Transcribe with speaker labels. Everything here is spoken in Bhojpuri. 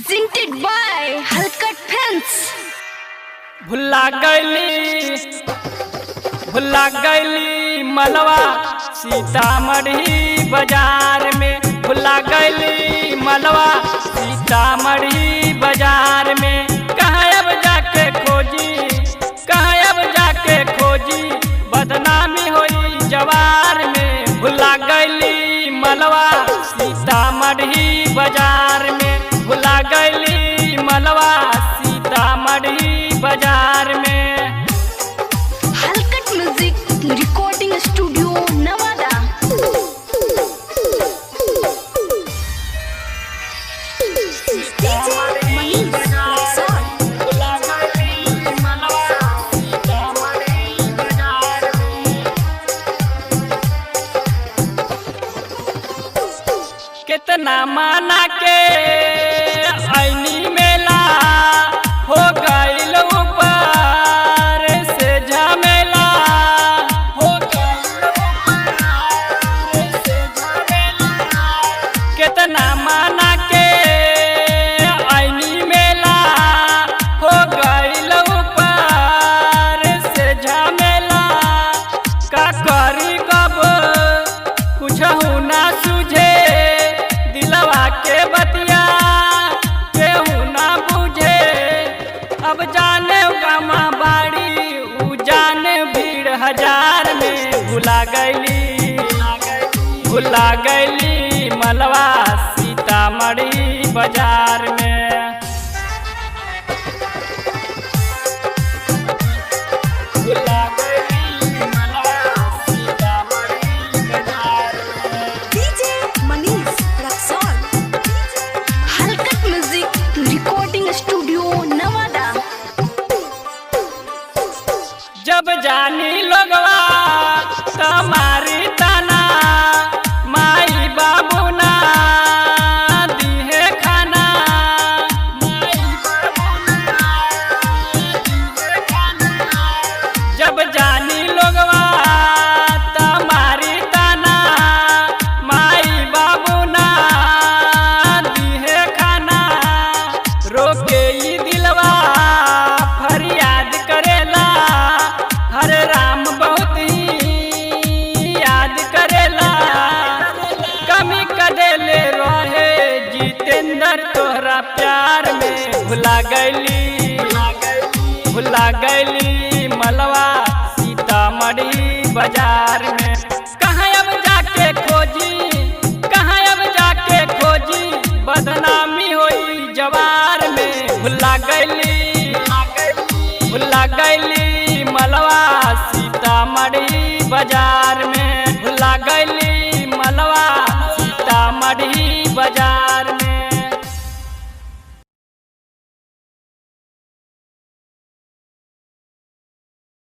Speaker 1: presented by Halkat Films।
Speaker 2: भुला गईली मलवा सीतामढ़ी बाजार में। भुला गईली मलवा सीतामढ़ी बाजार में। कहाँ अब जाके खोजी बदनामी होई जवार में। भुला गईली मलवा सीतामढ़ी बाजार में। भुला गईली मलवा सीतामढ़ी बाजार में।
Speaker 1: हलकट म्यूजिक रिकॉर्डिंग स्टूडियो नवादा।
Speaker 2: कितना माना के ऐनी मेला हो गईल ऊपर से झमेला। हो गईल ऊपर से झमेला। कितना माना के ऐनी मेला हो गईल ऊपर से झमेला। का करी कब कुछ ना सूझे दिलवा के बतिया केहू ना बुझे। अब जाने गामा बाड़ी उ जाने भीड़ हजार में। भुला गईली मलवा सीतामढ़ी बाजार में। भुला गईली मलवा सीतामढ़ी बाजार में।
Speaker 1: हलकट म्यूजिक रिकॉर्डिंग स्टूडियो नवादा।
Speaker 2: जब जानी लोगवा तुम्हारी तना माई बाबू ना दिहे खाना। माई बाबू ना दिहे खाना। जब जानी लोगवा तुम्हारी तना माई बाबू ना दिहे खाना। रोके ई दिलवा फरियाद करेला हर राम बहुत ही याद करेला। कमी कदेले रहे जितेंद्र तोहरा प्यार में। भुला गईली मलवा सीतामढ़ी बाजार में। कहाँ अब जाके खोजी बदनामी होई जवार में। भुला गईली मलवा